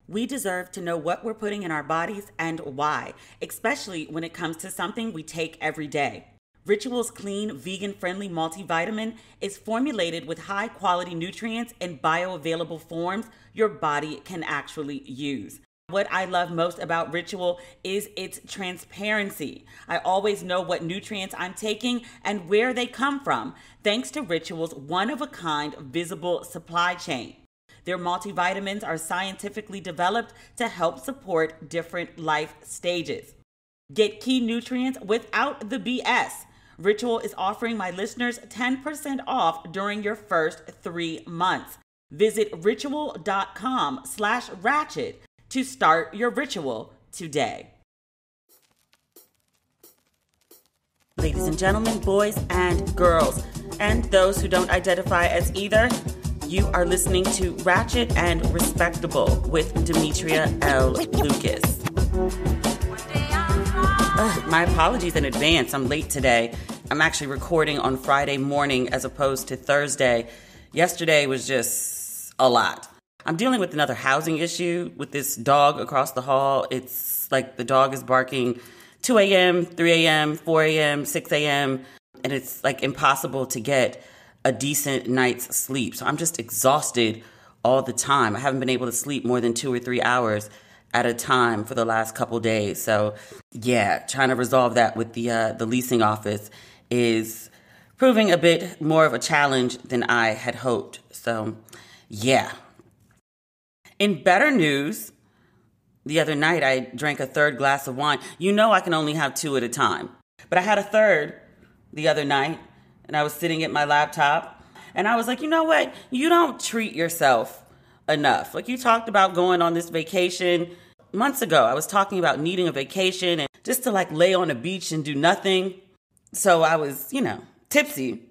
We deserve to know what we're putting in our bodies and why, especially when it comes to something we take every day. Ritual's clean, vegan-friendly multivitamin is formulated with high-quality nutrients in bioavailable forms your body can actually use. What I love most about Ritual is its transparency. I always know what nutrients I'm taking and where they come from, thanks to Ritual's one-of-a-kind visible supply chain. Their multivitamins are scientifically developed to help support different life stages. Get key nutrients without the BS. Ritual is offering my listeners 10% off during your first 3 months. Visit ritual.com/ratchet to start your ritual today. Ladies and gentlemen, boys and girls, and those who don't identify as either, you are listening to Ratchet and Respectable with Demetria L. Lucas. My apologies in advance. I'm late today. I'm actually recording on Friday morning as opposed to Thursday. Yesterday was just a lot. I'm dealing with another housing issue with this dog across the hall. It's like the dog is barking 2 a.m., 3 a.m., 4 a.m., 6 a.m., and it's like impossible to get a decent night's sleep. So I'm just exhausted all the time. I haven't been able to sleep more than 2 or 3 hours at a time for the last couple days. So yeah, trying to resolve that with the leasing office is proving a bit more of a challenge than I had hoped. So yeah. In better news, the other night I drank a third glass of wine. You know I can only have 2 at a time. But I had a third the other night, and I was sitting at my laptop, and I was like, you know what? You don't treat yourself enough. Like, you talked about going on this vacation months ago. I was talking about needing a vacation and just to like lay on a beach and do nothing. So I was, tipsy,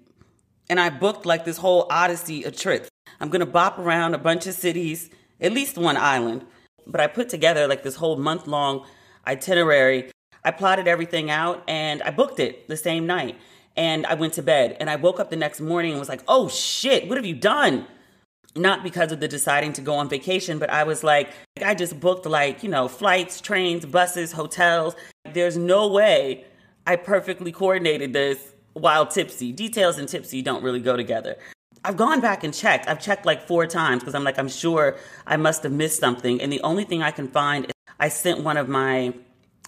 and I booked like this whole Odyssey of trips. I'm going to bop around a bunch of cities, at least one island. But I put together like this whole month-long itinerary. I plotted everything out and I booked it the same night. And I went to bed and I woke up the next morning and was like, oh shit, what have you done? Not because of the deciding to go on vacation, but I was like, I just booked flights, trains, buses, hotels. There's no way I perfectly coordinated this while tipsy. Details and tipsy don't really go together. I've gone back and checked. I've checked like 4 times because I'm sure I must have missed something. And the only thing I can find is I sent one of my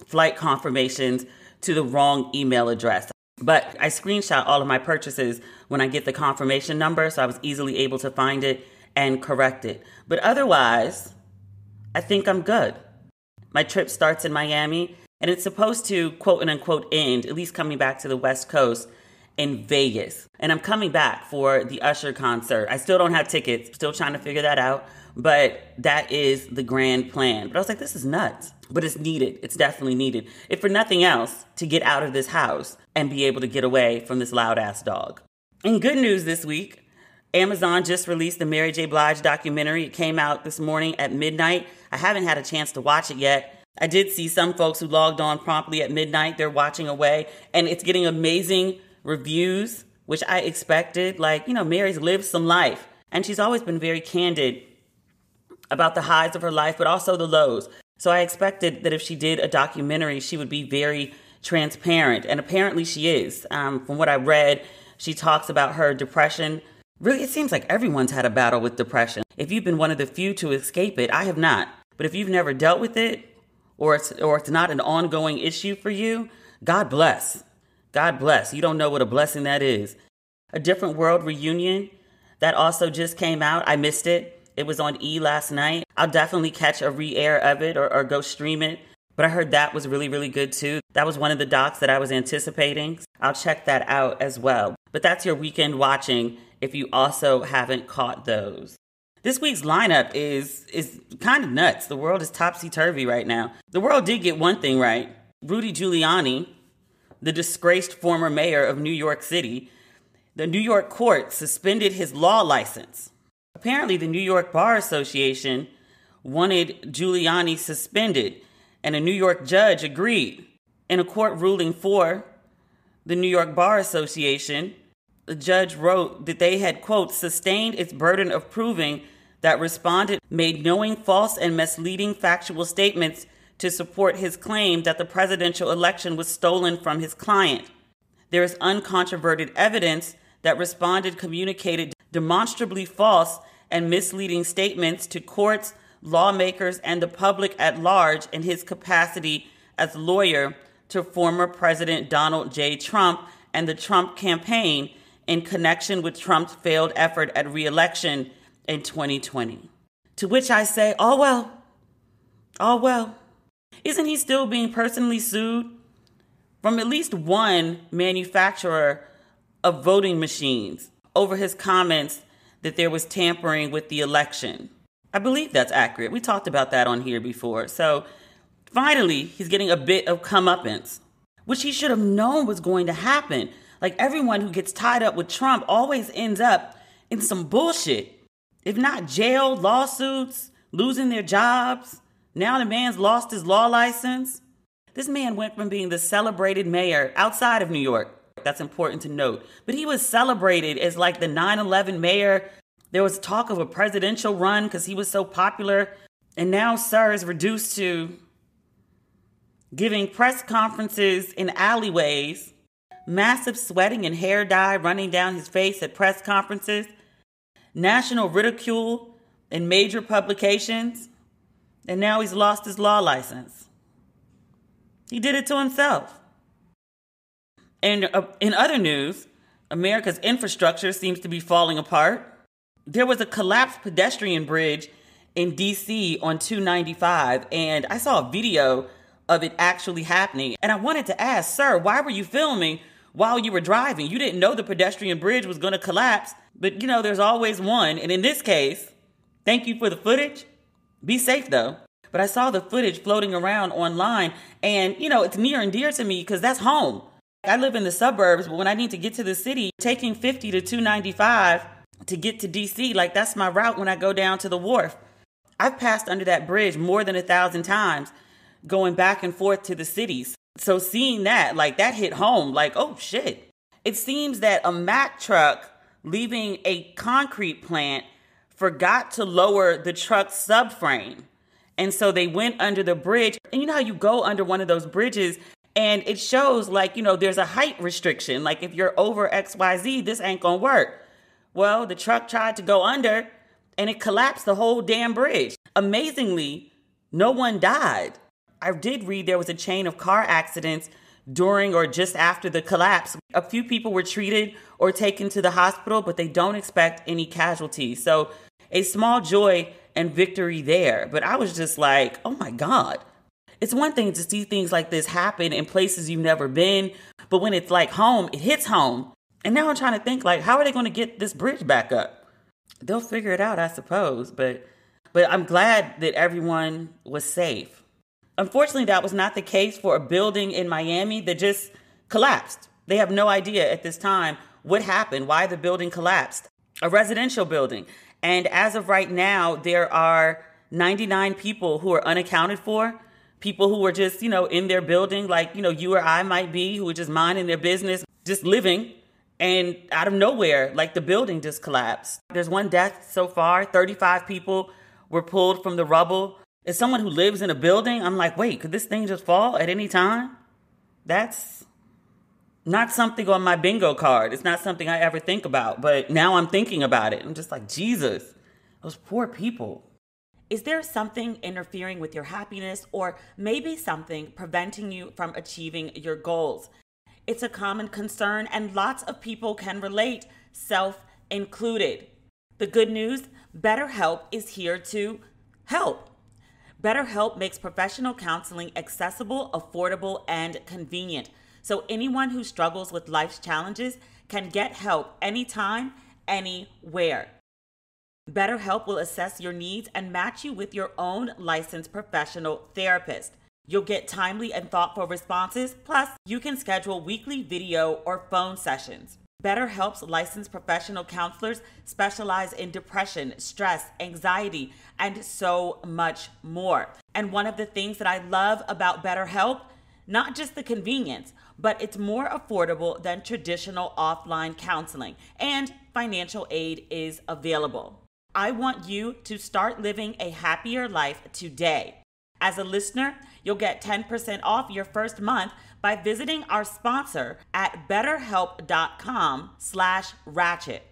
flight confirmations to the wrong email address. But I screenshot all of my purchases when I get the confirmation number, so I was easily able to find it and correct it. But otherwise, I think I'm good. My trip starts in Miami, and it's supposed to, quote and unquote, end, at least coming back to the West Coast, in Vegas. And I'm coming back for the Usher concert. I still don't have tickets, still trying to figure that out, but that is the grand plan. But I was like, this is nuts. But it's needed. It's definitely needed. If for nothing else, to get out of this house and be able to get away from this loud-ass dog. In good news this week, Amazon just released the Mary J. Blige documentary. It came out this morning at midnight. I haven't had a chance to watch it yet. I did see some folks who logged on promptly at midnight. They're watching away, and it's getting amazing reviews, which I expected. Mary's lived some life, and she's always been very candid about the highs of her life, but also the lows. So I expected that if she did a documentary, she would be very transparent, and apparently she is. From what I read, she talks about her depression. Really, it seems like everyone's had a battle with depression. If you've been one of the few to escape it, I have not. But if you've never dealt with it, or it's not an ongoing issue for you, God bless. God bless. You don't know what a blessing that is. A Different World reunion, that also just came out. I missed it. It was on E! Last night. I'll definitely catch a re-air of it or go stream it. But I heard that was really, really good too. That was one of the docs that I was anticipating. I'll check that out as well. But that's your weekend watching if you also haven't caught those. This week's lineup is kind of nuts. The world is topsy-turvy right now. The world did get one thing right. Rudy Giuliani, the disgraced former mayor of New York City, the New York court suspended his law license. Apparently, the New York Bar Association wanted Giuliani suspended, and a New York judge agreed. In a court ruling for the New York Bar Association, the judge wrote that they had, quote, sustained its burden of proving that respondent made knowing false and misleading factual statements to support his claim that the presidential election was stolen from his client. There is uncontroverted evidence that respondent communicated demonstrably false and misleading statements to courts, lawmakers, and the public at large in his capacity as lawyer to former President Donald J. Trump and the Trump campaign in connection with Trump's failed effort at re-election in 2020. To which I say, oh well, oh well. Isn't he still being personally sued from at least one manufacturer of voting machines over his comments that there was tampering with the election? I believe that's accurate. We talked about that on here before. So finally, he's getting a bit of comeuppance, which he should have known was going to happen. Like, everyone who gets tied up with Trump always ends up in some bullshit. If not jail, lawsuits, losing their jobs. Now the man's lost his law license. This man went from being the celebrated mayor outside of New York. That's important to note. But he was celebrated as like the 9/11 mayor. There was talk of a presidential run because he was so popular. And now Sir is reduced to giving press conferences in alleyways, massive sweating and hair dye running down his face at press conferences, national ridicule in major publications, and now he's lost his law license. He did it to himself. And in other news, America's infrastructure seems to be falling apart. There was a collapsed pedestrian bridge in D.C. on 295, and I saw a video of it actually happening. And I wanted to ask, sir, why were you filming while you were driving? You didn't know the pedestrian bridge was going to collapse, but you know, there's always one. And in this case, thank you for the footage. Be safe though. But I saw the footage floating around online, and you know, it's near and dear to me because that's home. I live in the suburbs, but when I need to get to the city, taking 50 to 295 to get to DC, like that's my route when I go down to the wharf. I've passed under that bridge more than 1,000 times going back and forth to the cities. So seeing that, like that hit home, like, oh shit. It seems that a Mack truck leaving a concrete plant forgot to lower the truck's subframe. And so they went under the bridge. And you know how you go under one of those bridges and it shows like, you know, there's a height restriction. Like if you're over XYZ, this ain't gonna work. Well, the truck tried to go under and it collapsed the whole damn bridge. Amazingly, no one died. I did read there was a chain of car accidents during or just after the collapse. A few people were treated or taken to the hospital, but they don't expect any casualties. So a small joy and victory there. But I was just like, oh my God. It's one thing to see things like this happen in places you've never been, but when it's like home, it hits home. And now I'm trying to think like, how are they going to get this bridge back up? They'll figure it out, I suppose. But I'm glad that everyone was safe. Unfortunately, that was not the case for a building in Miami that just collapsed. They have no idea at this time what happened, why the building collapsed. A residential building. And as of right now, there are 99 people who are unaccounted for. People who were just, you know, in their building, like, you know, you or I might be, who were just minding their business, just living. And out of nowhere, like the building just collapsed. There's one death so far. 35 people were pulled from the rubble. As someone who lives in a building, I'm like, wait, could this thing just fall at any time? That's not something on my bingo card. It's not something I ever think about. But now I'm thinking about it. I'm just like, Jesus, those poor people. Is there something interfering with your happiness or maybe something preventing you from achieving your goals? It's a common concern and lots of people can relate, self included. The good news, BetterHelp is here to help. BetterHelp makes professional counseling accessible, affordable, and convenient. So anyone who struggles with life's challenges can get help anytime, anywhere. BetterHelp will assess your needs and match you with your own licensed professional therapist. You'll get timely and thoughtful responses, plus you can schedule weekly video or phone sessions. BetterHelp's licensed professional counselors specialize in depression, stress, anxiety, and so much more. And one of the things that I love about BetterHelp, not just the convenience, but it's more affordable than traditional offline counseling, and financial aid is available. I want you to start living a happier life today. As a listener, you'll get 10% off your first month by visiting our sponsor at betterhelp.com/ratchet.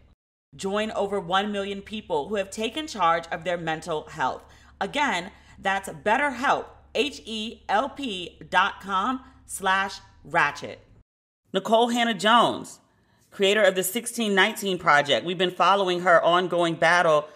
Join over 1 million people who have taken charge of their mental health. Again, that's BetterHelp, HELP.com/ratchet. Nikole Hannah-Jones, creator of the 1619 Project. We've been following her ongoing battle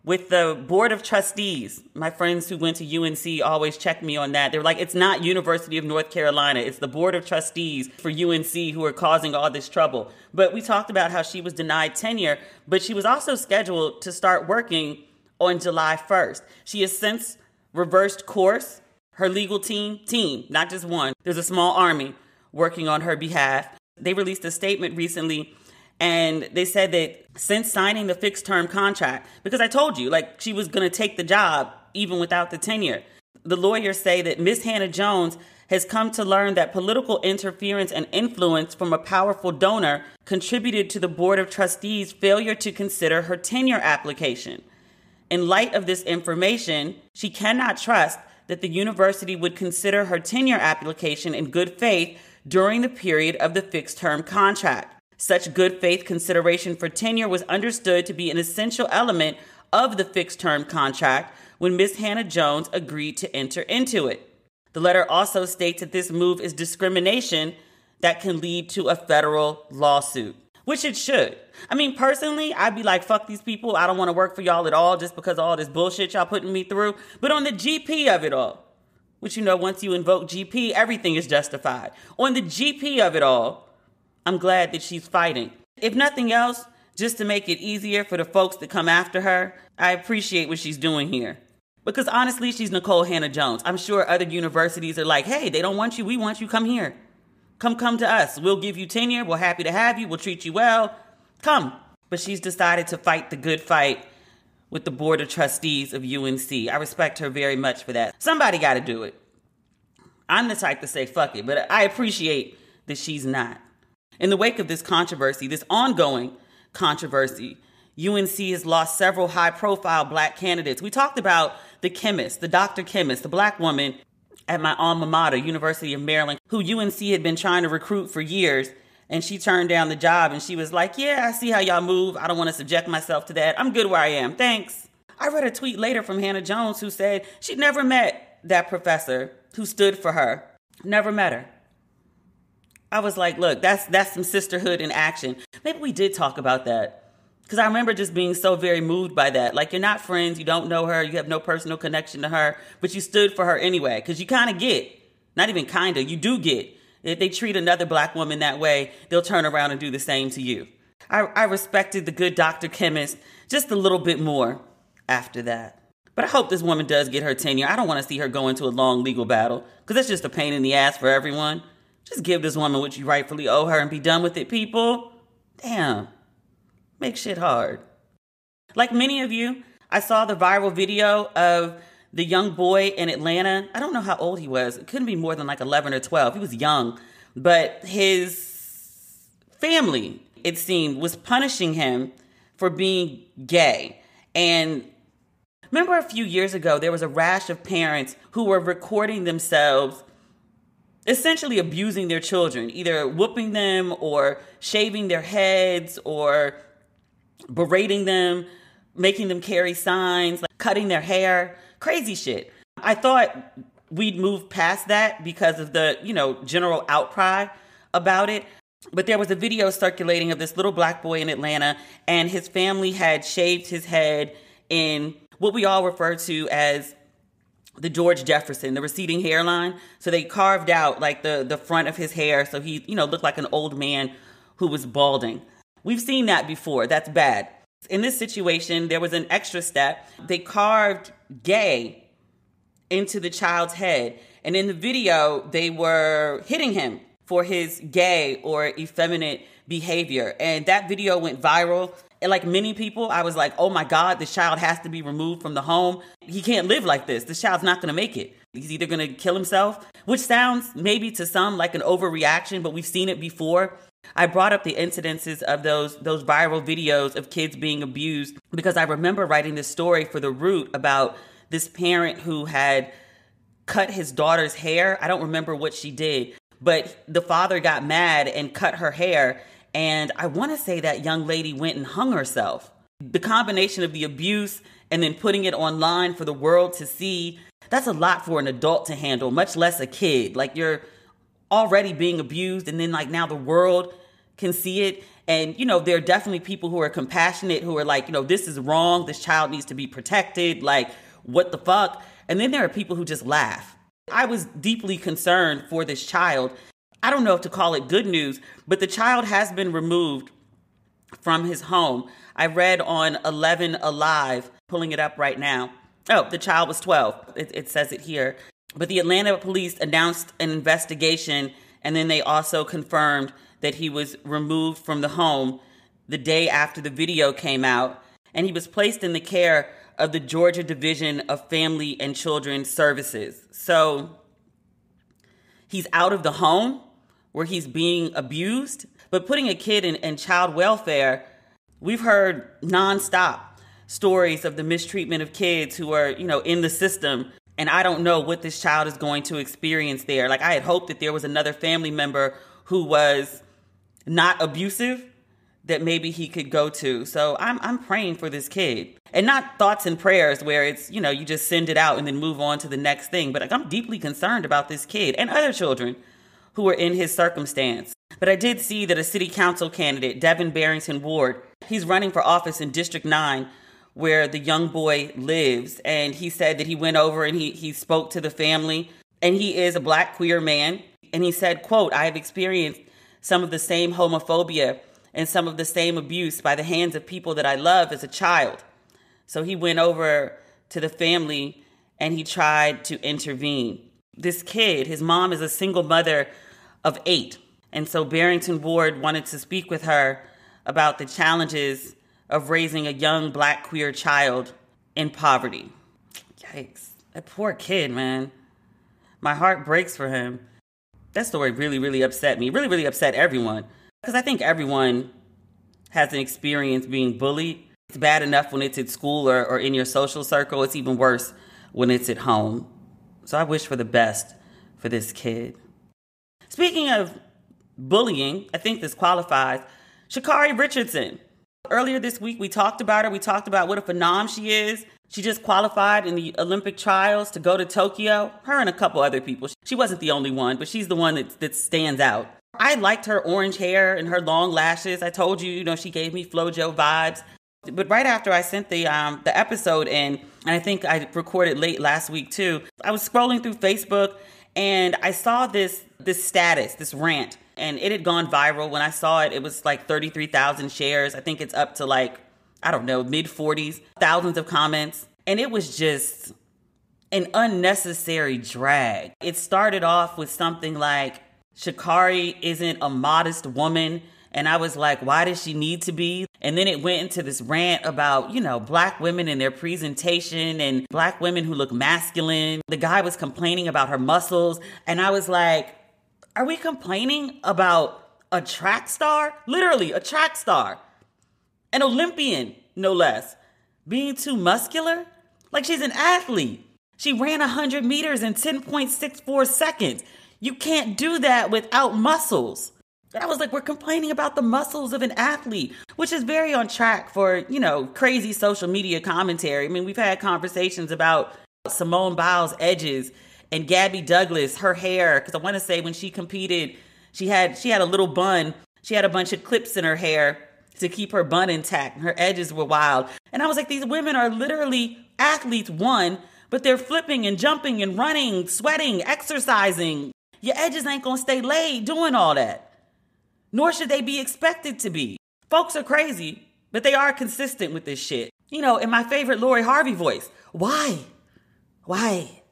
with the Board of Trustees. My friends who went to UNC always check me on that. They're like, it's not University of North Carolina. It's the Board of Trustees for UNC who are causing all this trouble. But we talked about how she was denied tenure, but she was also scheduled to start working on July 1st. She has since reversed course. Her legal team, not just one. There's a small army working on her behalf. They released a statement recently, and they said that since signing the fixed term contract, because I told you, like, she was going to take the job even without the tenure. The lawyers say that Ms. Hannah-Jones has come to learn that political interference and influence from a powerful donor contributed to the Board of Trustees' failure to consider her tenure application. In light of this information, she cannot trust that the university would consider her tenure application in good faith during the period of the fixed term contract. Such good faith consideration for tenure was understood to be an essential element of the fixed term contract when Ms. Hannah-Jones agreed to enter into it. The letter also states that this move is discrimination that can lead to a federal lawsuit, which it should. I mean, personally, I'd be like, fuck these people. I don't want to work for y'all at all just because of all this bullshit y'all putting me through. But on the GP of it all, which, you know, once you invoke GP, everything is justified. On the GP of it all, I'm glad that she's fighting. If nothing else, just to make it easier for the folks that come after her, I appreciate what she's doing here. Because honestly, she's Nikole Hannah-Jones. I'm sure other universities are like, hey, they don't want you. We want you. Come here. Come to us. We'll give you tenure. We're happy to have you. We'll treat you well. Come. But she's decided to fight the good fight with the Board of Trustees of UNC. I respect her very much for that. Somebody got to do it. I'm the type to say fuck it, but I appreciate that she's not. In the wake of this controversy, this ongoing controversy, UNC has lost several high-profile black candidates. We talked about the chemist, the Dr. Chemist, the black woman at my alma mater, University of Maryland, who UNC had been trying to recruit for years, and she turned down the job, and she was like, yeah, I see how y'all move. I don't want to subject myself to that. I'm good where I am. Thanks. I read a tweet later from Hannah-Jones who said she'd never met that professor who stood for her. Never met her. I was like, look, that's some sisterhood in action. Maybe we did talk about that. Because I remember just being so very moved by that. Like, you're not friends, you don't know her, you have no personal connection to her, but you stood for her anyway. Because you kind of get, not even kind of, you do get, if they treat another black woman that way, they'll turn around and do the same to you. I respected the good Dr. Chemist just a little bit more after that. But I hope this woman does get her tenure. I don't want to see her go into a long legal battle, because that's just a pain in the ass for everyone. Just give this woman what you rightfully owe her and be done with it, people. Damn. Make shit hard. Like many of you, I saw the viral video of the young boy in Atlanta. I don't know how old he was. It couldn't be more than like 11 or 12. He was young. But his family, it seemed, was punishing him for being gay. And remember a few years ago, there was a rash of parents who were recording themselves essentially abusing their children, either whooping them or shaving their heads or berating them, making them carry signs, like cutting their hair, crazy shit. I thought we'd move past that because of the, general outcry about it. But there was a video circulating of this little black boy in Atlanta, and his family had shaved his head in what we all refer to as the George Jefferson, the receding hairline. So they carved out like the front of his hair so he, looked like an old man who was balding. We've seen that before. That's bad. In this situation, there was an extra step. They carved gay into the child's head. And in the video, they were hitting him for his gay or effeminate behavior. And that video went viral. And like many people, I was like, oh my God, this child has to be removed from the home. He can't live like this. This child's not going to make it. He's either going to kill himself, which sounds maybe to some like an overreaction, but we've seen it before. I brought up the incidences of those viral videos of kids being abused because I remember writing this story for The Root about this parent who had cut his daughter's hair. I don't remember what she did, but the father got mad and cut her hair. And I want to say that young lady went and hung herself. The combination of the abuse and then putting it online for the world to see, that's a lot for an adult to handle, much less a kid. Like, you're already being abused and then like now the world can see it. And, there are definitely people who are compassionate, who are like, this is wrong. This child needs to be protected. Like, what the fuck? And then there are people who just laugh. I was deeply concerned for this child. I don't know if to call it good news, but the child has been removed from his home. I read on 11 Alive, pulling it up right now. Oh, the child was 12. It says it here. But the Atlanta police announced an investigation, and then they also confirmed that he was removed from the home the day after the video came out, and he was placed in the care of the Georgia Division of Family and Children's Services. So he's out of the home where he's being abused, but putting a kid in child welfare, we've heard nonstop stories of the mistreatment of kids who are, in the system. And I don't know what this child is going to experience there. Like, I had hoped that there was another family member who was not abusive that maybe he could go to. So I'm praying for this kid. And not thoughts and prayers where it's, you just send it out and then move on to the next thing. But I'm deeply concerned about this kid and other children who are in his circumstance. But I did see that a city council candidate, Devin Barrington Ward, he's running for office in District 9, where the young boy lives. And he said that he went over and he spoke to the family. And he is a Black queer man. And he said, quote, "I have experienced some of the same homophobia and some of the same abuse by the hands of people that I love as a child." So he went over to the family and he tried to intervene. This kid, his mom is a single mother of 8. And so Barrington Ward wanted to speak with her about the challenges of raising a young Black queer child in poverty. Yikes. That poor kid, man. My heart breaks for him. That story really, really upset me. Really, really upset everyone. Because I think everyone has an experience being bullied. It's bad enough when it's at school or in your social circle. It's even worse when it's at home. So I wish for the best for this kid. Speaking of bullying, I think this qualifies. Sha'Carri Richardson. Earlier this week, we talked about her. We talked about what a phenom she is. She just qualified in the Olympic trials to go to Tokyo. Her and a couple other people. She wasn't the only one, but she's the one that stands out. I liked her orange hair and her long lashes. I told you, she gave me FloJo vibes. But right after I sent the episode in, and I think I recorded late last week too, I was scrolling through Facebook and I saw this status, this rant, and it had gone viral. When I saw it, it was like 33,000 shares. I think it's up to like, I don't know, mid-40s, thousands of comments. And it was just an unnecessary drag. It started off with something like, Sha'Carri isn't a modest woman. And I was like, why does she need to be? And then it went into this rant about, Black women and their presentation and Black women who look masculine. The guy was complaining about her muscles. And I was like, are we complaining about a track star? Literally, a track star. An Olympian, no less. Being too muscular? Like, she's an athlete. She ran 100 meters in 10.64 seconds. You can't do that without muscles. And I was like, we're complaining about the muscles of an athlete, which is very on track for, crazy social media commentary. I mean, we've had conversations about Simone Biles' edges and Gabby Douglas, her hair. Because I want to say when she competed, she had a little bun. She had a bunch of clips in her hair to keep her bun intact. Her edges were wild. And I was like, these women are literally athletes, one, but they're flipping and jumping and running, sweating, exercising. Your edges ain't gonna stay laid doing all that. Nor should they be expected to be. Folks are crazy, but they are consistent with this shit. In my favorite Lori Harvey voice, why? Why?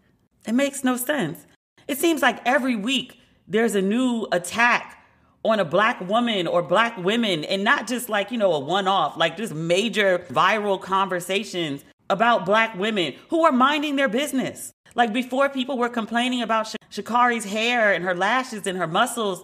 It makes no sense. It seems like every week there's a new attack on a Black woman or Black women, and not just like, a one-off, like just major viral conversations about Black women who are minding their business. Like before, people were complaining about Sha'Carri's hair and her lashes and her muscles.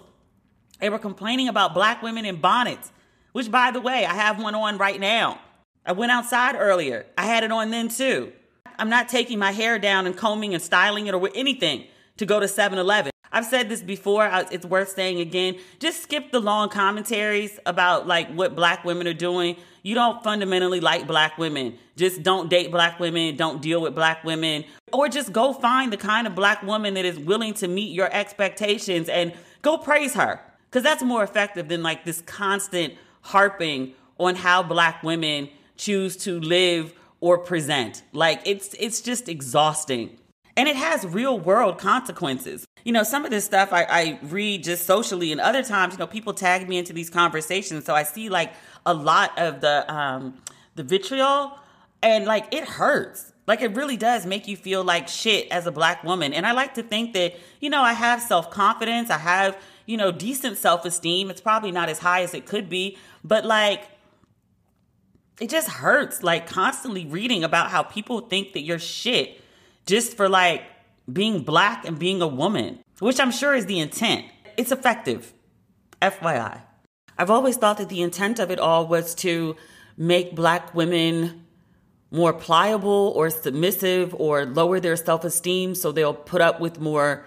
They were complaining about black women in bonnets, which, by the way, I have one on right now. I went outside earlier. I had it on then too. I'm not taking my hair down and combing and styling it or anything to go to 7-Eleven. I've said this before. It's worth saying again. Just skip the long commentaries about like what black women are doing. You don't fundamentally like black women. Just don't date black women. Don't deal with black women. Or just go find the kind of black woman that is willing to meet your expectations and go praise her. Because that's more effective than like this constant harping on how black women choose to live or present. Like it's just exhausting. And it has real world consequences. You know, some of this stuff I read just socially, and other times, you know, people tag me into these conversations. So I see like a lot of the vitriol, and like it hurts. Like it really does make you feel like shit as a black woman. And I like to think that, you know, I have self-confidence. I have, you know, decent self-esteem. It's probably not as high as it could be, but like it just hurts, like constantly reading about how people think that you're shit just for like being black and being a woman, which I'm sure is the intent. It's effective, FYI. I've always thought that the intent of it all was to make black women more pliable or submissive or lower their self-esteem so they'll put up with more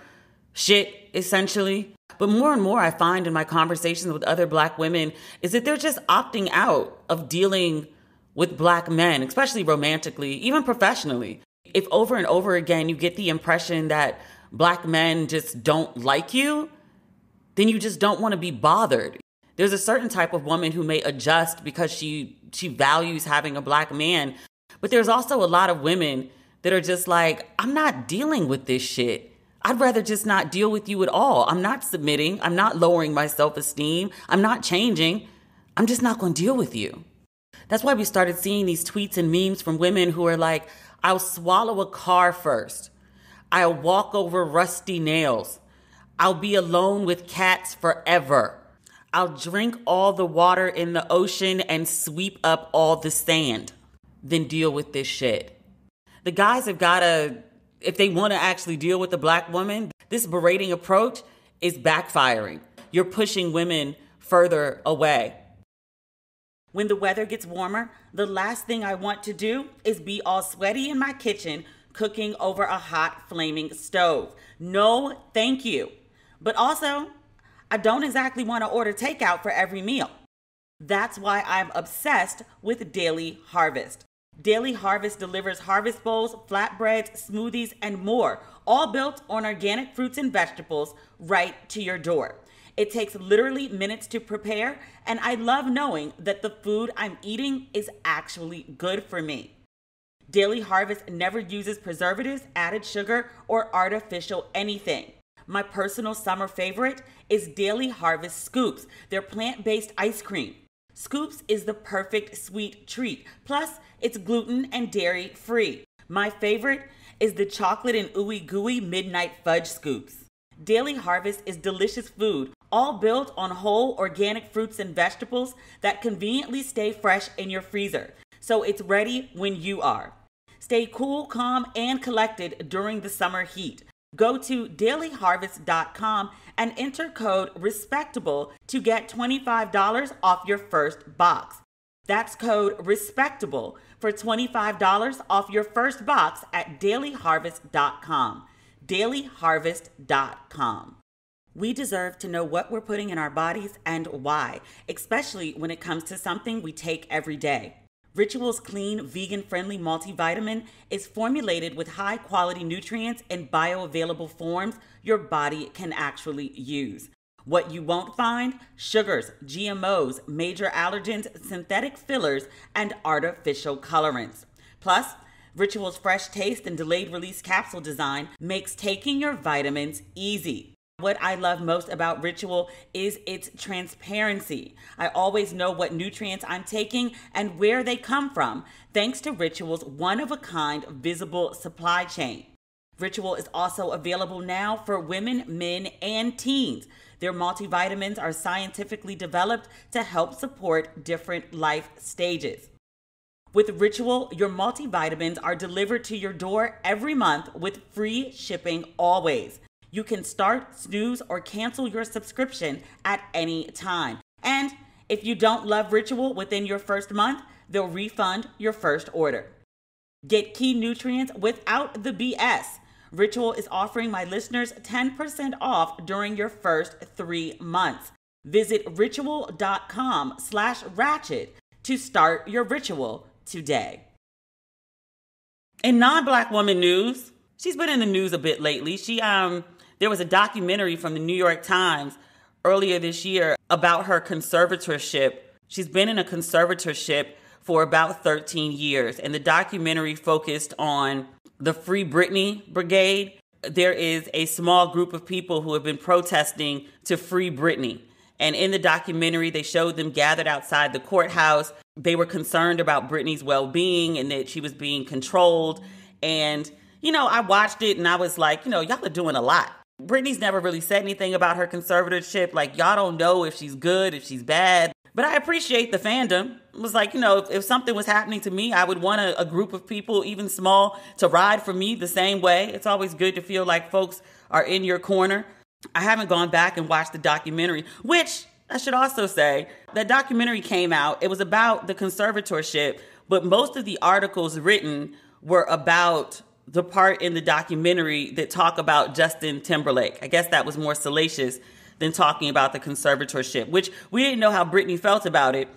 shit, essentially. But more and more I find in my conversations with other black women is that they're just opting out of dealing with black men, especially romantically, even professionally. If over and over again you get the impression that black men just don't like you, then you just don't want to be bothered. There's a certain type of woman who may adjust because she values having a black man. But there's also a lot of women that are just like, I'm not dealing with this shit. I'd rather just not deal with you at all. I'm not submitting. I'm not lowering my self-esteem. I'm not changing. I'm just not going to deal with you. That's why we started seeing these tweets and memes from women who are like, I'll swallow a car first. I'll walk over rusty nails. I'll be alone with cats forever. I'll drink all the water in the ocean and sweep up all the sand. Then deal with this shit. The guys have got to, if they want to actually deal with the black woman, this berating approach is backfiring. You're pushing women further away. When the weather gets warmer, the last thing I want to do is be all sweaty in my kitchen cooking over a hot, flaming stove. No, thank you. But also, I don't exactly want to order takeout for every meal. That's why I'm obsessed with Daily Harvest. Daily Harvest delivers harvest bowls, flatbreads, smoothies, and more, all built on organic fruits and vegetables right to your door. It takes literally minutes to prepare, and I love knowing that the food I'm eating is actually good for me. Daily Harvest never uses preservatives, added sugar, or artificial anything. My personal summer favorite is Daily Harvest Scoops, their plant-based ice cream. Scoops is the perfect sweet treat, plus it's gluten and dairy free. My favorite is the chocolate and ooey gooey midnight fudge scoops. Daily Harvest is delicious food, all built on whole organic fruits and vegetables that conveniently stay fresh in your freezer, so it's ready when you are. Stay cool, calm, and collected during the summer heat. Go to dailyharvest.com and enter code RESPECTABLE to get $25 off your first box. That's code RESPECTABLE for $25 off your first box at dailyharvest.com. dailyharvest.com. We deserve to know what we're putting in our bodies and why, especially when it comes to something we take every day. Ritual's clean, vegan-friendly multivitamin is formulated with high-quality nutrients in bioavailable forms your body can actually use. What you won't find? Sugars, GMOs, major allergens, synthetic fillers, and artificial colorants. Plus, Ritual's fresh taste and delayed release capsule design makes taking your vitamins easy. What I love most about Ritual is its transparency. I always know what nutrients I'm taking and where they come from, thanks to Ritual's one-of-a-kind visible supply chain. Ritual is also available now for women, men, and teens. Their multivitamins are scientifically developed to help support different life stages. With Ritual, your multivitamins are delivered to your door every month with free shipping always. You can start, snooze, or cancel your subscription at any time. And if you don't love Ritual within your first month, they'll refund your first order. Get key nutrients without the BS. Ritual is offering my listeners 10% off during your first 3 months. Visit ritual.com/ratchet to start your ritual today. In non-Black woman news, she's been in the news a bit lately. There was a documentary from the New York Times earlier this year about her conservatorship. She's been in a conservatorship for about 13 years, and the documentary focused on the Free Britney Brigade. There is a small group of people who have been protesting to free Britney. And in the documentary, they showed them gathered outside the courthouse. They were concerned about Britney's well-being and that she was being controlled. And, I watched it and I was like, y'all are doing a lot. Britney's never really said anything about her conservatorship. Like, y'all don't know if she's good, if she's bad. But I appreciate the fandom. It was like, if something was happening to me, I would want a group of people, even small, to ride for me the same way. It's always good to feel like folks are in your corner. I haven't gone back and watched the documentary, which I should also say, that documentary came out. It was about the conservatorship, but most of the articles written were about the part in the documentary that talk about Justin Timberlake. I guess that was more salacious than talking about the conservatorship, which we didn't know how Britney felt about it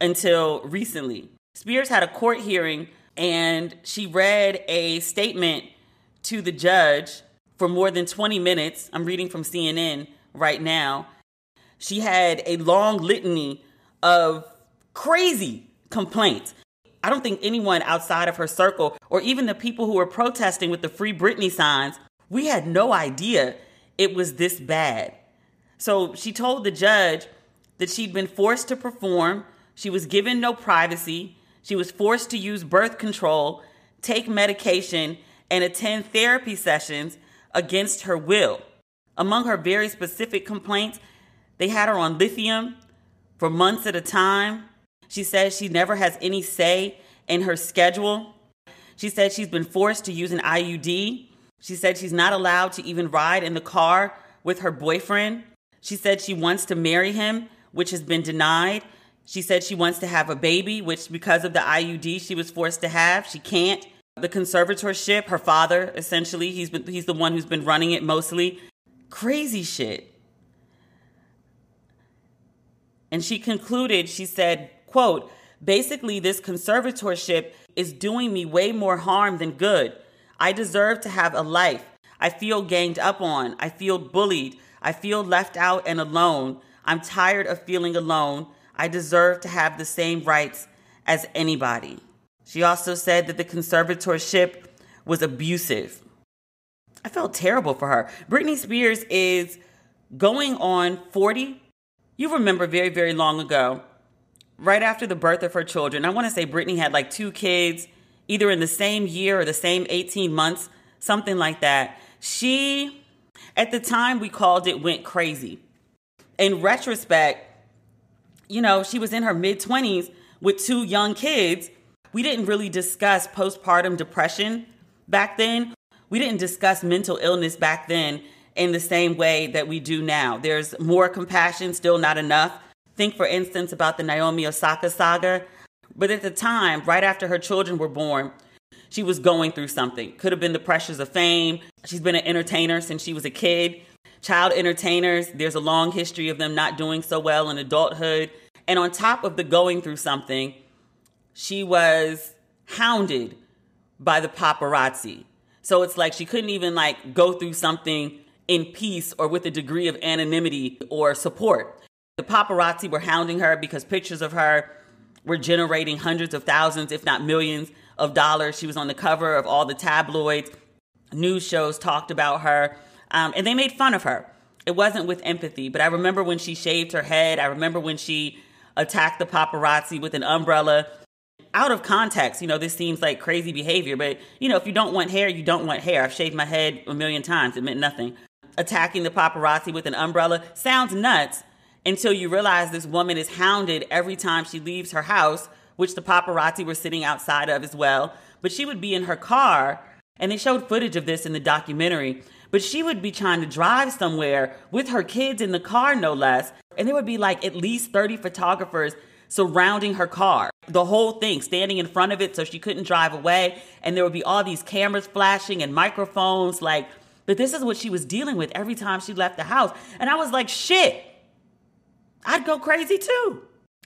until recently. Spears had a court hearing and she read a statement to the judge for more than 20 minutes. I'm reading from CNN right now. She had a long litany of crazy complaints. I don't think anyone outside of her circle or even the people who were protesting with the Free Britney signs, we had no idea it was this bad. So she told the judge that she'd been forced to perform. She was given no privacy. She was forced to use birth control, take medication, and attend therapy sessions against her will. Among her very specific complaints, they had her on lithium for months at a time. She says she never has any say in her schedule. She said she's been forced to use an IUD. She said she's not allowed to even ride in the car with her boyfriend. She said she wants to marry him, which has been denied. She said she wants to have a baby, which because of the IUD she was forced to have, she can't. The conservatorship, her father, essentially, he's the one who's been running it mostly. Crazy shit. And she concluded, she said, quote, "Basically, this conservatorship is doing me way more harm than good. I deserve to have a life. I feel ganged up on. I feel bullied. I feel left out and alone. I'm tired of feeling alone. I deserve to have the same rights as anybody." She also said that the conservatorship was abusive. I felt terrible for her. Britney Spears is going on 40. You remember very, very long ago, right after the birth of her children. I want to say Britney had like 2 kids, either in the same year or the same 18 months, something like that. She, at the time we called it, went crazy. In retrospect, she was in her mid-20s with 2 young kids. We didn't really discuss postpartum depression back then. We didn't discuss mental illness back then in the same way that we do now. There's more compassion, still not enough. Think, for instance, about the Naomi Osaka saga. But at the time, right after her children were born, she was going through something. Could have been the pressures of fame. She's been an entertainer since she was a kid. Child entertainers, there's a long history of them not doing so well in adulthood. And on top of the going through something, she was hounded by the paparazzi. So it's like she couldn't even go through something in peace or with a degree of anonymity or support. The paparazzi were hounding her because pictures of her were generating hundreds of thousands, if not millions of dollars. She was on the cover of all the tabloids. News shows talked about her, and they made fun of her. It wasn't with empathy, but I remember when she shaved her head. I remember when she attacked the paparazzi with an umbrella. Out of context, this seems like crazy behavior, but, if you don't want hair, you don't want hair. I've shaved my head a million times. It meant nothing. Attacking the paparazzi with an umbrella sounds nuts until you realize this woman is hounded every time she leaves her house, which the paparazzi were sitting outside of as well. But she would be in her car, and they showed footage of this in the documentary, but but she would be trying to drive somewhere with her kids in the car, no less. And there would be like at least 30 photographers surrounding her car. The whole thing, standing in front of it so she couldn't drive away. And there would be all these cameras flashing and microphones, like, but this is what she was dealing with every time she left the house. And I was like, shit, I'd go crazy too.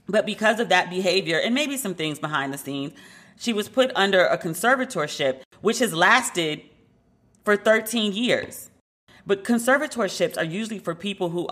But because of that behavior and maybe some things behind the scenes, she was put under a conservatorship, which has lasted for 13 years. But conservatorships are usually for people who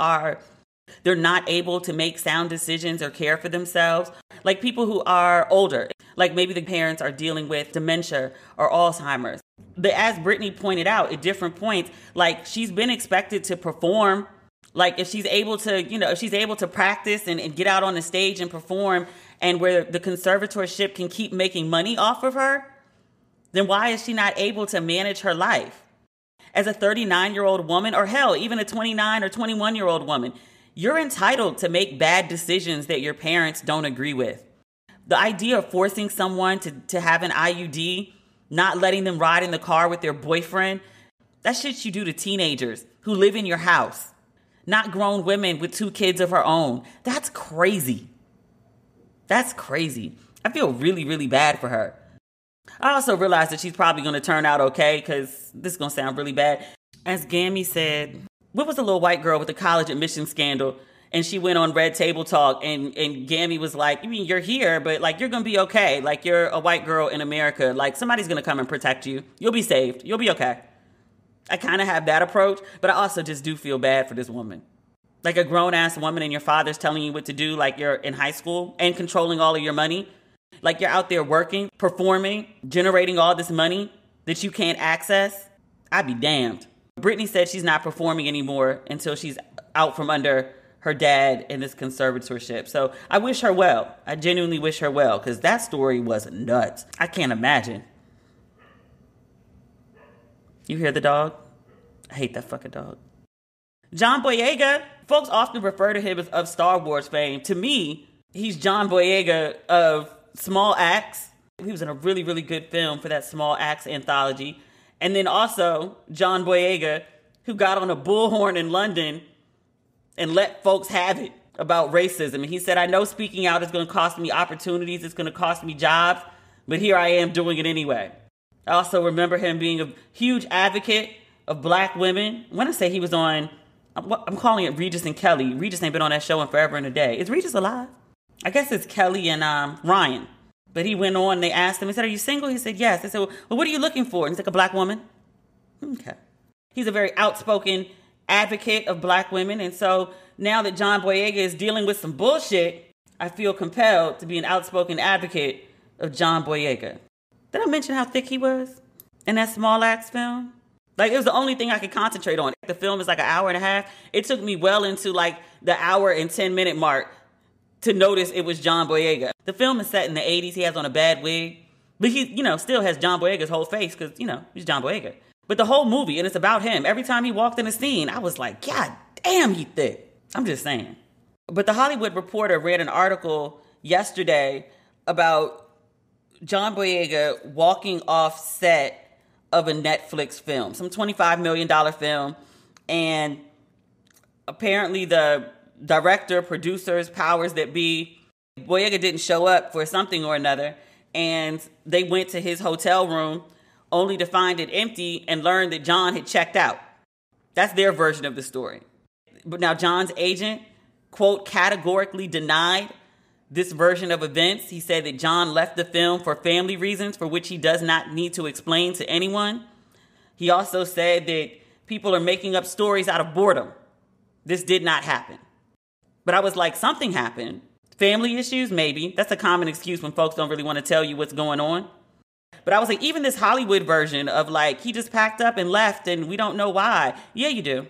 they're not able to make sound decisions or care for themselves. Like people who are older, like maybe the parents are dealing with dementia or Alzheimer's. But as Brittany pointed out at different points, like she's been expected to perform. Like if she's able to practice and get out on the stage and perform, and where the conservatorship can keep making money off of her, then why is she not able to manage her life? As a 39-year-old woman, or hell, even a 29 or 21-year-old woman, you're entitled to make bad decisions that your parents don't agree with. The idea of forcing someone to have an IUD, not letting them ride in the car with their boyfriend, that's shit you do to teenagers who live in your house, not grown women with 2 kids of her own. That's crazy. That's crazy. I feel really, really bad for her. I also realized that she's probably going to turn out okay, because this is going to sound really bad. As Gammy said, what was the little white girl with the college admission scandal? And she went on Red Table Talk, and Gammy was like, you mean you're here, but like you're going to be okay. Like you're a white girl in America. Like somebody's going to come and protect you. You'll be saved. You'll be okay. I kind of have that approach, but I also just do feel bad for this woman. Like a grown-ass woman and your father's telling you what to do like you're in high school and controlling all of your money. Like you're out there working, performing, generating all this money that you can't access. I'd be damned. Brittany said she's not performing anymore until she's out from under her dad in this conservatorship. So I wish her well. I genuinely wish her well, because that story was nuts. I can't imagine. You hear the dog? I hate that fucking dog. John Boyega, folks often refer to him as of Star Wars fame. To me, he's John Boyega of Small Axe. He was in a really, really good film for that Small Axe anthology. And then also John Boyega, who got on a bullhorn in London and let folks have it about racism. And he said, I know speaking out is going to cost me opportunities. It's going to cost me jobs. But here I am doing it anyway. I also remember him being a huge advocate of black women. When I say he was on, I'm calling it Regis and Kelly. Regis ain't been on that show in forever and a day. Is Regis alive? I guess it's Kelly and Ryan. But he went on, they asked him, he said, are you single? He said, yes. They said, well, what are you looking for? And he's like, a black woman. Okay. He's a very outspoken advocate of black women. And so now that John Boyega is dealing with some bullshit, I feel compelled to be an outspoken advocate of John Boyega. Did I mention how thick he was in that Small Axe film? Like, it was the only thing I could concentrate on. The film is like an hour and a half. It took me well into like the hour and 10-minute mark to notice it was John Boyega. The film is set in the 80s. He has on a bad wig. But he, still has John Boyega's whole face because, he's John Boyega. But the whole movie, and it's about him. Every time he walked in a scene, I was like, God damn, he thick. I'm just saying. But the Hollywood Reporter read an article yesterday about John Boyega walking off set of a Netflix film, some $25 million film. And apparently the director, producers, powers that be, Boyega didn't show up for something or another. And they went to his hotel room only to find it empty and learn that John had checked out. That's their version of the story. But now John's agent, quote, categorically denied this version of events. He said that John left the film for family reasons for which he does not need to explain to anyone. He also said that people are making up stories out of boredom. This did not happen. But I was like, something happened. Family issues, maybe. That's a common excuse when folks don't really want to tell you what's going on. But I was like, even this Hollywood version of like, he just packed up and left and we don't know why. Yeah, you do.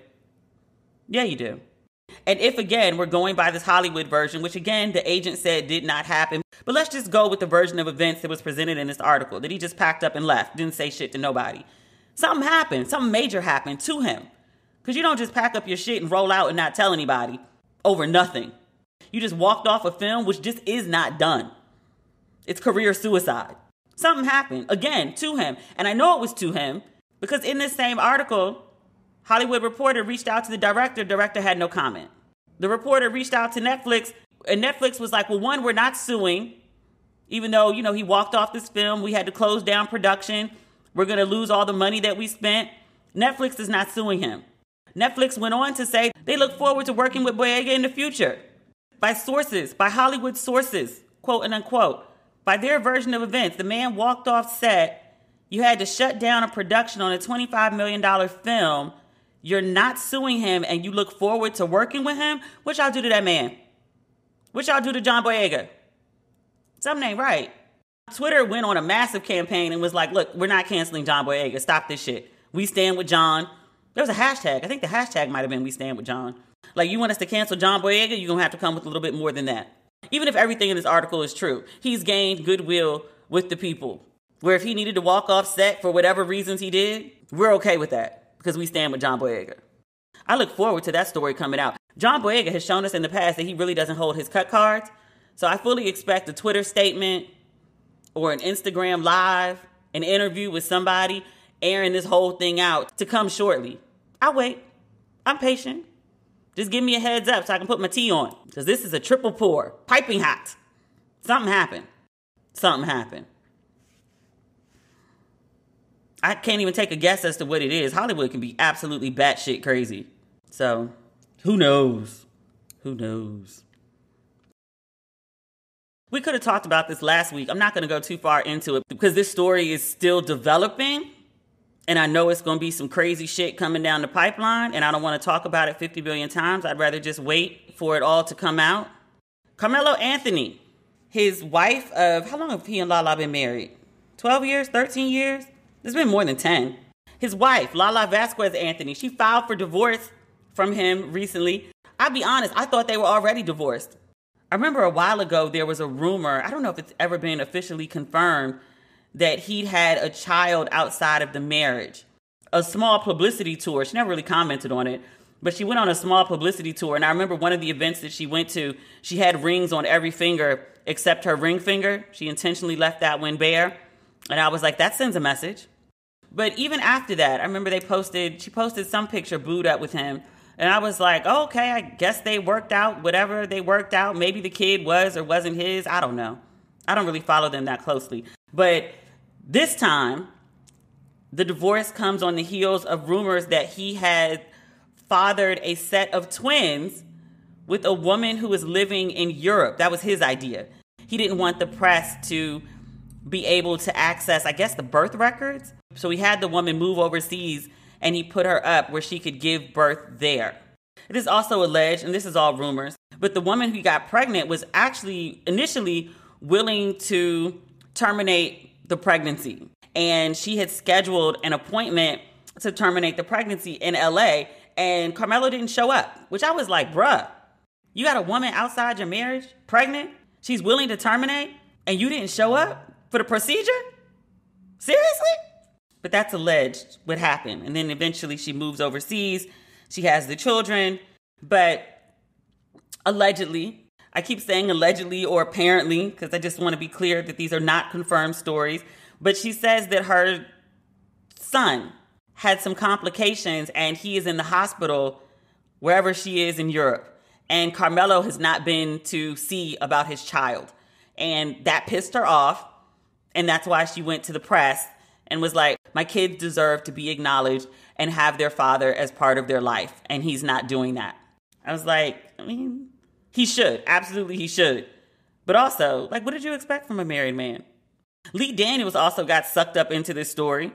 Yeah, you do. And if, again, we're going by this Hollywood version, which, again, the agent said did not happen. But let's just go with the version of events that was presented in this article, that he just packed up and left, didn't say shit to nobody. Something happened. Something major happened to him. Because you don't just pack up your shit and roll out and not tell anybody over nothing. You just walked off a film, which just is not done. It's career suicide. Something happened, again, to him. And I know it was to him because in this same article, Hollywood Reporter reached out to the director. Director had no comment. The reporter reached out to Netflix, and Netflix was like, well, one, we're not suing. Even though, he walked off this film, we had to close down production. We're going to lose all the money that we spent. Netflix is not suing him. Netflix went on to say they look forward to working with Boyega in the future. By sources, by Hollywood sources, quote and unquote, by their version of events, the man walked off set. You had to shut down a production on a $25 million film. You're not suing him, and you look forward to working with him? What y'all do to that man? What y'all do to John Boyega? Something ain't right. Twitter went on a massive campaign and was like, look, we're not canceling John Boyega. Stop this shit. We stand with John. There was a hashtag. I think the hashtag might have been we stand with John. Like, you want us to cancel John Boyega? You're going to have to come with a little bit more than that. Even if everything in this article is true, he's gained goodwill with the people. Where if he needed to walk off set for whatever reasons he did, we're okay with that because we stand with John Boyega. I look forward to that story coming out. John Boyega has shown us in the past that he really doesn't hold his cut cards. So I fully expect a Twitter statement or an Instagram live, an interview with somebody airing this whole thing out to come shortly. I'll wait. I'm patient. Just give me a heads up so I can put my tea on. Because this is a triple pour. Piping hot. Something happened. Something happened. I can't even take a guess as to what it is. Hollywood can be absolutely batshit crazy. So, who knows? Who knows? We could have talked about this last week. I'm not going to go too far into it because this story is still developing. And I know it's going to be some crazy shit coming down the pipeline. And I don't want to talk about it 50 billion times. I'd rather just wait for it all to come out. Carmelo Anthony, his wife of, how long have he and Lala been married? 12 years? 13 years? It's been more than 10. His wife, Lala Vasquez-Anthony, she filed for divorce from him recently. I'll be honest, I thought they were already divorced. I remember a while ago there was a rumor, I don't know if it's ever been officially confirmed, that he'd had a child outside of the marriage. A small publicity tour. She never really commented on it, but she went on a small publicity tour. And I remember one of the events that she went to, she had rings on every finger except her ring finger. She intentionally left that one bare. And I was like, that sends a message. But even after that, I remember she posted some picture booed up with him. And I was like, oh, okay, I guess they worked out whatever they worked out. Maybe the kid was or wasn't his. I don't know. I don't really follow them that closely. But this time, the divorce comes on the heels of rumors that he had fathered a set of twins with a woman who was living in Europe. That was his idea. He didn't want the press to be able to access, I guess, the birth records. So he had the woman move overseas and he put her up where she could give birth there. It is also alleged, and this is all rumors, but the woman who got pregnant was actually initially willing to terminate the pregnancy. And she had scheduled an appointment to terminate the pregnancy in LA, and Carmelo didn't show up, which I was like, bruh, you got a woman outside your marriage pregnant? She's willing to terminate, and you didn't show up for the procedure? Seriously? But that's alleged what happened. And then eventually she moves overseas. She has the children. But allegedly, I keep saying allegedly or apparently because I just want to be clear that these are not confirmed stories. But she says that her son had some complications and he is in the hospital wherever she is in Europe. And Carmelo has not been to see about his child. And that pissed her off. And that's why she went to the press and was like, my kids deserve to be acknowledged and have their father as part of their life. And he's not doing that. I was like, I mean, he should. Absolutely, he should. But also, like, what did you expect from a married man? Lee Daniels also got sucked up into this story,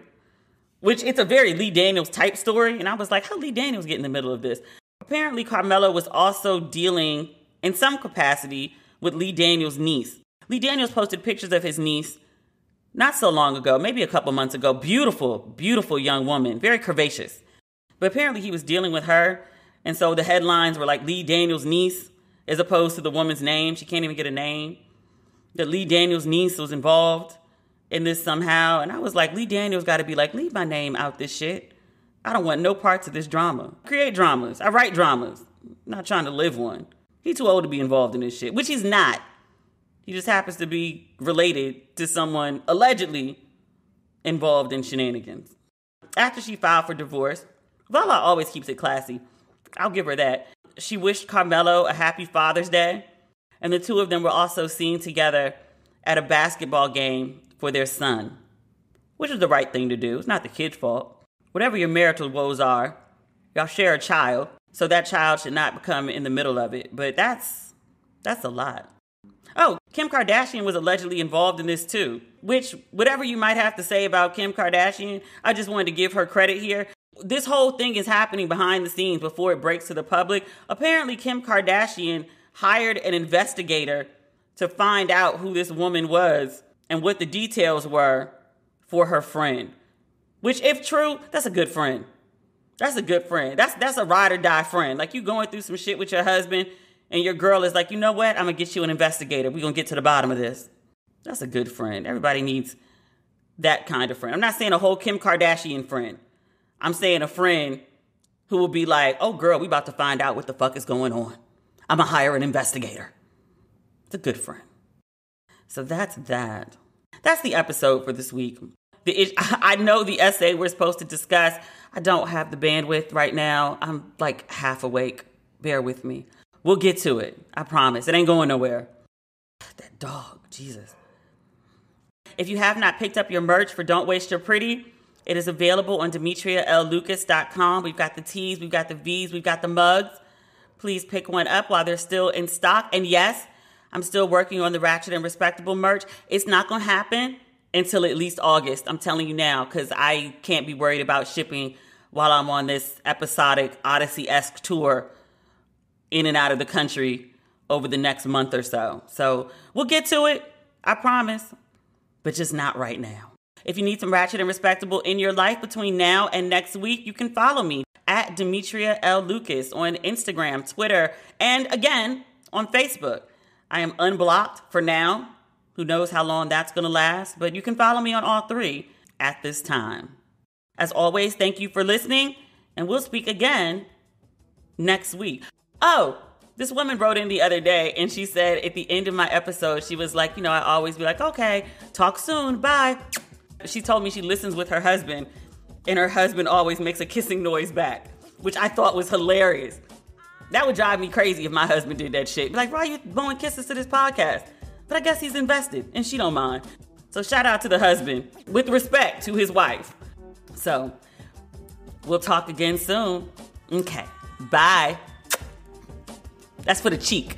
which it's a very Lee Daniels type story. And I was like, how Lee Daniels get in the middle of this? Apparently, Carmelo was also dealing in some capacity with Lee Daniels' niece. Lee Daniels posted pictures of his niece not so long ago, maybe a couple months ago. Beautiful, beautiful young woman, very curvaceous. But apparently he was dealing with her. And so the headlines were like Lee Daniels' niece as opposed to the woman's name. She can't even get a name. That Lee Daniels' niece was involved in this somehow. And I was like, Lee Daniels got to be like, leave my name out this shit. I don't want no parts of this drama. Create dramas. I write dramas. I'm not trying to live one. He's too old to be involved in this shit, which he's not. He just happens to be related to someone allegedly involved in shenanigans. After she filed for divorce, Lala always keeps it classy. I'll give her that. She wished Carmelo a happy Father's Day, and the two of them were also seen together at a basketball game for their son, which is the right thing to do. It's not the kid's fault. Whatever your marital woes are, y'all share a child, so that child should not become in the middle of it. But that's a lot. Oh, Kim Kardashian was allegedly involved in this too, which, whatever you might have to say about Kim Kardashian, I just wanted to give her credit here. This whole thing is happening behind the scenes before it breaks to the public. Apparently, Kim Kardashian hired an investigator to find out who this woman was and what the details were for her friend. Which, if true, that's a good friend. That's a good friend. That's a ride or die friend. Like, you going through some shit with your husband and your girl is like, you know what? I'm going to get you an investigator. We're going to get to the bottom of this. That's a good friend. Everybody needs that kind of friend. I'm not saying a whole Kim Kardashian friend. I'm saying a friend who will be like, oh, girl, we about to find out what the fuck is going on. I'm going to hire an investigator. It's a good friend. So that's that. That's the episode for this week. I know the essay we're supposed to discuss. I don't have the bandwidth right now. I'm like half awake. Bear with me. We'll get to it. I promise. It ain't going nowhere. That dog. Jesus. If you have not picked up your merch for Don't Waste Your Pretty, it is available on demetriallucas.com. We've got the tees, we've got the V's, we've got the mugs. Please pick one up while they're still in stock. And yes, I'm still working on the Ratchet and Respectable merch. It's not going to happen until at least August. I'm telling you now, because I can't be worried about shipping while I'm on this episodic Odyssey-esque tour in and out of the country over the next month or so. So we'll get to it, I promise, but just not right now. If you need some Ratchet and Respectable in your life between now and next week, you can follow me at demetriallucas on Instagram, Twitter, and again, on Facebook. I am unblocked for now. Who knows how long that's going to last, but you can follow me on all three at this time. As always, thank you for listening, and we'll speak again next week. Oh, this woman wrote in the other day, and she said at the end of my episode, she was like, I always be like, okay, talk soon, bye. She told me she listens with her husband, and her husband always makes a kissing noise back, which I thought was hilarious. That would drive me crazy if my husband did that shit. Be like, why are you blowing kisses to this podcast? But I guess he's invested, and she don't mind. So shout out to the husband, with respect to his wife. So we'll talk again soon. Okay, bye. That's for the cheek.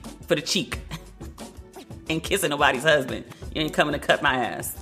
Ain't kissing nobody's husband. You ain't coming to cut my ass.